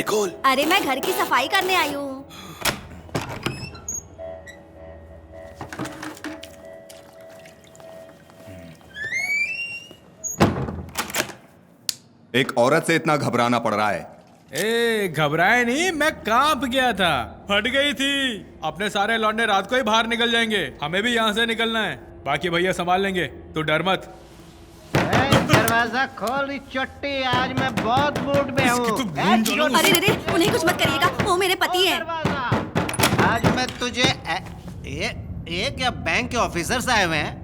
खोल। अरे मैं घर की सफाई करने आई हूँ। एक औरत से इतना घबराना पड़ रहा है। ए घबराए नहीं, मैं कांप गया था, फट गई थी। अपने सारे लौंडे रात को ही बाहर निकल जाएंगे, हमें भी यहाँ से निकलना है। बाकी भैया संभाल लेंगे, तू डर मत। दरवाजा खोल चट्टी, आज मैं बहुत मूड में हूँ। अरे रे उन्हें कुछ मत करिएगा, वो मेरे पति हैं। आज मैं तुझे ये क्या बैंक के ऑफिसर्स आए हुए हैं?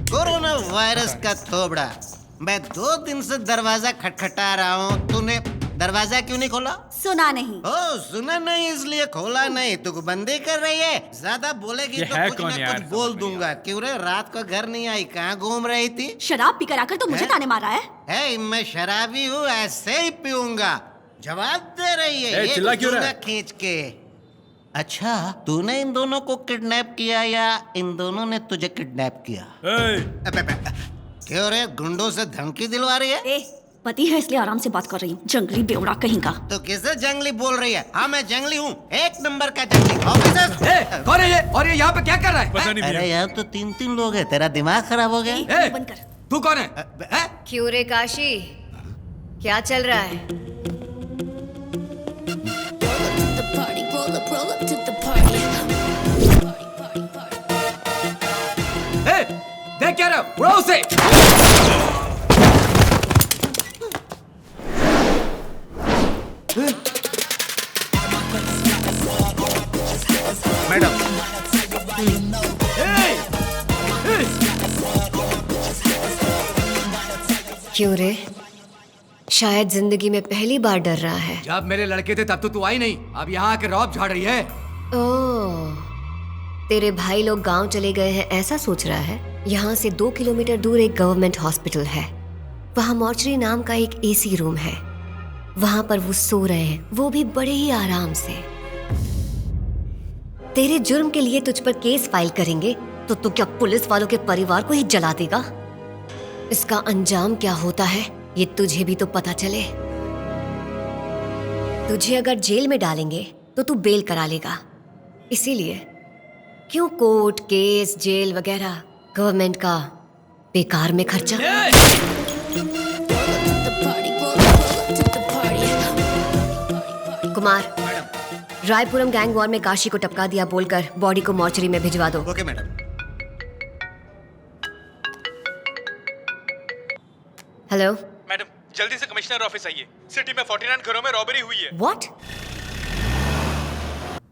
कोरोना वायरस का थोबड़ा, मैं 2 दिन से दरवाजा खटखटा रहा हूँ, तूने दरवाजा क्यों नहीं खोला? सुना नहीं। ओ सुना नहीं इसलिए खोला नहीं। तू बंदी कर रही है, ज्यादा बोलेगी ये तो है कुछ कौन ना यार, कुछ बोल दूंगा। क्यों रे, रात को घर नहीं आई, कहाँ घूम रही थी? शराब पीकर आकर तो मुझे ताने मारा है। मैं शराबी हूँ, ऐसे ही पीऊंगा। जवाब दे रही है ये चिल्ला क्यों रहा है? खींच के। अच्छा, तूने इन दोनों को किडनैप किया या इन दोनों ने तुझे किडनैप किया? क्यों रे, गुंडों से धमकी दिलवा रही है? पति है इसलिए आराम से बात कर रही हूँ, जंगली बेवड़ा कहीं का। तो किसे जंगली बोल रही है? हाँ मैं जंगली हूँ, 1 नंबर का जंगली। ऑफिसर कौन है ये? और ये यहाँ पे क्या कर रहा है? पता नहीं अरे भैया। यहाँ तो 3 लोग हैं, तेरा दिमाग खराब हो गया? बंद कर। तू कौन है? क्यों रे काशी, क्या चल रहा है? देख क्या रहा? उड़ाओ उसे! मैडम क्यों रे, शायद जिंदगी में पहली बार डर रहा है। जब मेरे लड़के थे तब तो तू आई नहीं, अब यहाँ आके रौब झाड़ रही है। ओह, तेरे भाई लोग गांव चले गए हैं ऐसा सोच रहा है? यहाँ से 2 किलोमीटर दूर एक गवर्नमेंट हॉस्पिटल है, वहाँ मॉर्चरी नाम का एक एसी रूम है, वहाँ पर वो सो रहे हैं, वो भी बड़े ही आराम से। तेरे जुर्म के लिए तुझ पर केस फाइल करेंगे तो तू क्या पुलिस वालों के परिवार को ही जला देगा? इसका अंजाम क्या होता है ये तुझे भी तो पता चले। तुझे अगर जेल में डालेंगे तो तू बेल करा लेगा, इसीलिए क्यों कोर्ट केस जेल वगैरह, गवर्नमेंट का बेकार में खर्चा। कुमार, रायपुरम गैंग वॉर में काशी को टपका दिया बोलकर बॉडी को मॉर्चरी में भिजवा दो। Okay madam. हेलो मैडम, जल्दी से कमिश्नर ऑफिस आइए, सिटी में 49 घरों में रॉबरी हुई है। व्हाट?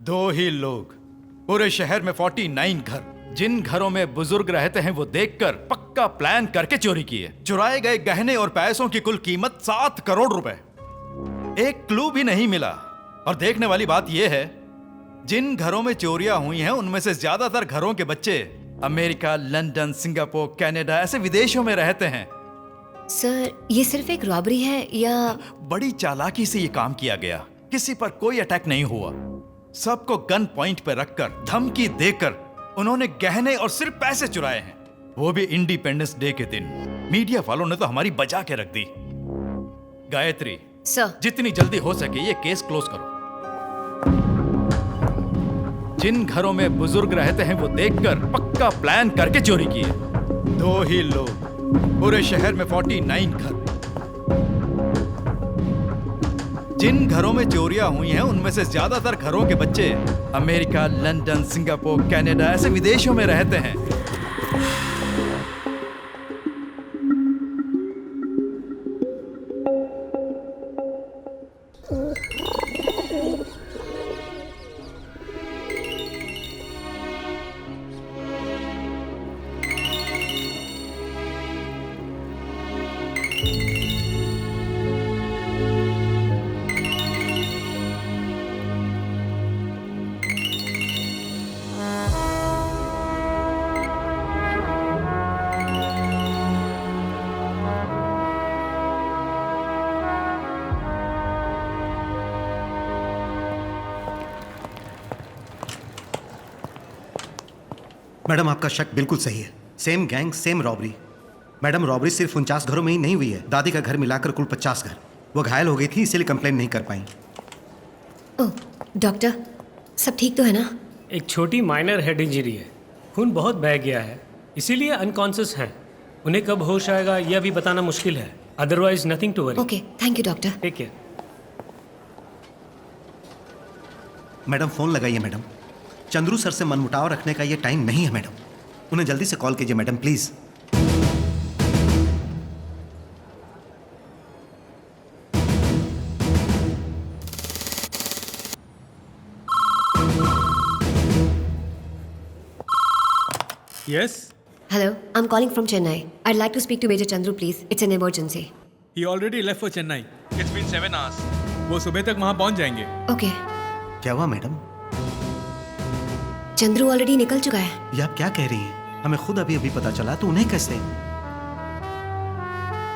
2 ही लोग, पूरे शहर में 49 घर। जिन घरों में बुजुर्ग रहते हैं वो देखकर पक्का प्लान करके चोरी किए। चुराए गए गहने और पैसों की कुल कीमत 7 करोड़ रुपए। एक क्लू भी नहीं मिला। और देखने वाली बात यह है, जिन घरों में चोरियां हुई हैं उनमें से ज्यादातर घरों के बच्चे अमेरिका, लंदन, सिंगापुर, कनाडा ऐसे विदेशों में रहते हैं। सर, ये सिर्फ एक रॉबरी है या? बड़ी चालाकी से ये काम किया गया, किसी पर कोई अटैक नहीं हुआ। सबको गन पॉइंट पर रखकर धमकी देकर उन्होंने गहने और सिर्फ पैसे चुराए हैं, वो भी इंडिपेंडेंस डे के दिन। मीडिया वालों ने तो हमारी बचा के रख दी। गायत्री सर, जितनी जल्दी हो सके ये केस क्लोज करो। जिन घरों में बुजुर्ग रहते हैं वो देखकर पक्का प्लान करके चोरी किए। 2 ही लोग, पूरे शहर में 49 घर। जिन घरों में चोरियां हुई हैं उनमें से ज्यादातर घरों के बच्चे अमेरिका, लंदन, सिंगापुर, कनाडा ऐसे विदेशों में रहते हैं। मैडम आपका शक बिल्कुल सही है। Same gang, same robbery. Madam robbery सिर्फ 49 घरों में ही नहीं हुई है, दादी का घर मिलाकर कुल 50 घर। वो घायल हो गई थी इसीलिए कंप्लेन नहीं कर पाई। ओह डॉक्टर, सब ठीक तो है ना? एक छोटी माइनर हेड इंजरी है, खून बहुत बह गया है, इसीलिए अनकॉन्शियस हैं। उन्हें कब होश आएगा यह अभी बताना मुश्किल है, otherwise nothing to worry. Okay, thank you doctor. Take care. Madam phone लगाइए मैडम। चंद्रू सर से मनमुटाव रखने का ये टाइम नहीं है मैडम। उन्हें जल्दी से कॉल कीजिए madam please. Yes, Hello, I'm calling from Chennai. I'd like to speak to Major Chandru, please. It's an emergency. he already left for Chennai. It's been 7 hours. वो सुबह तक वहाँ पहुँच जाएंगे। Okay. क्या हुआ मैडम? चंद्रू ऑलरेडी निकल चुका है। ये आप क्या कह रही हैं? हमें खुद अभी अभी पता चला, तो उन्हें कैसे?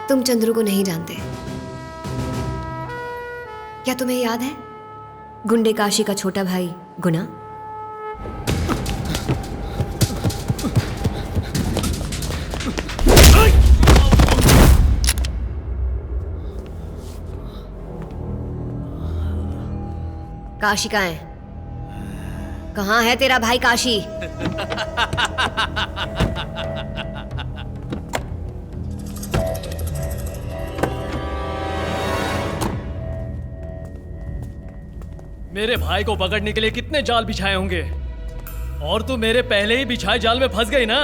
तुम चंद्रू को नहीं जानते। क्या तुम्हें याद है गुंडे काशी का छोटा भाई गुना? काशी कहाँ है? कहाँ है तेरा भाई काशी? मेरे भाई को पकड़ने के लिए कितने जाल बिछाए होंगे, और तू मेरे पहले ही बिछाए जाल में फंस गई ना।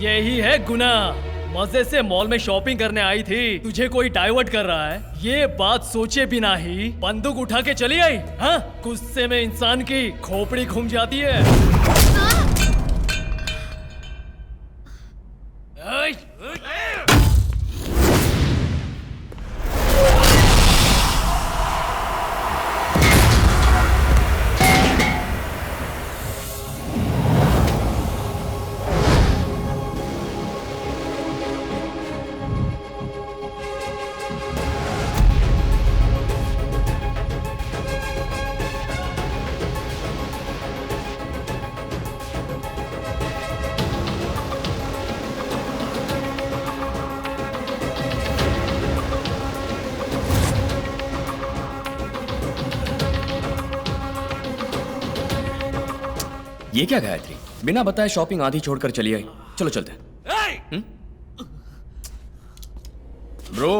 यही है गुनाह। मजे से मॉल में शॉपिंग करने आई थी, तुझे कोई डाइवर्ट कर रहा है, ये बात सोचे बिना ही बंदूक उठा के चली आई। हाँ, गुस्से में इंसान की खोपड़ी घूम जाती है। ये क्या गायत्री, बिना बताए शॉपिंग आधी छोड़कर चली आई। चलो चलते हैं। ब्रो,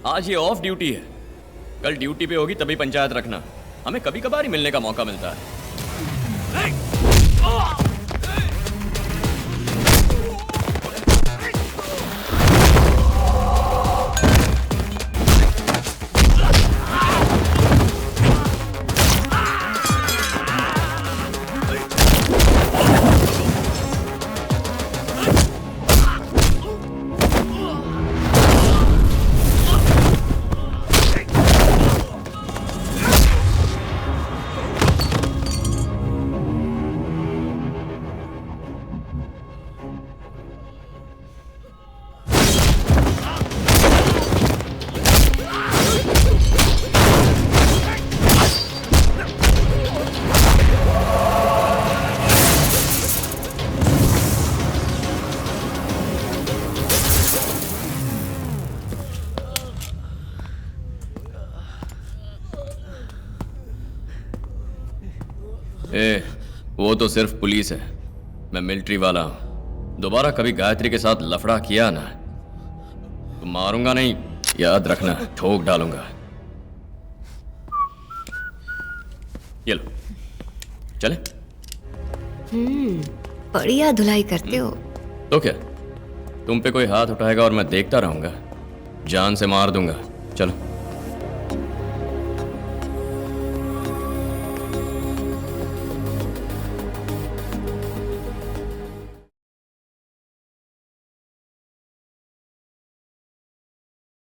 आज ये ऑफ ड्यूटी है, कल ड्यूटी पे होगी तभी पंचायत रखना। हमें कभी कभार ही मिलने का मौका मिलता है। वो तो सिर्फ पुलिस है, मैं मिलिट्री वाला हूं। दोबारा कभी गायत्री के साथ लफड़ा किया ना तो मारूंगा नहीं, याद रखना, ठोक डालूंगा। ये लो, चले। बढ़िया धुलाई करते हो। तो क्या, तुम पे कोई हाथ उठाएगा और मैं देखता रहूंगा, जान से मार दूंगा। चलो।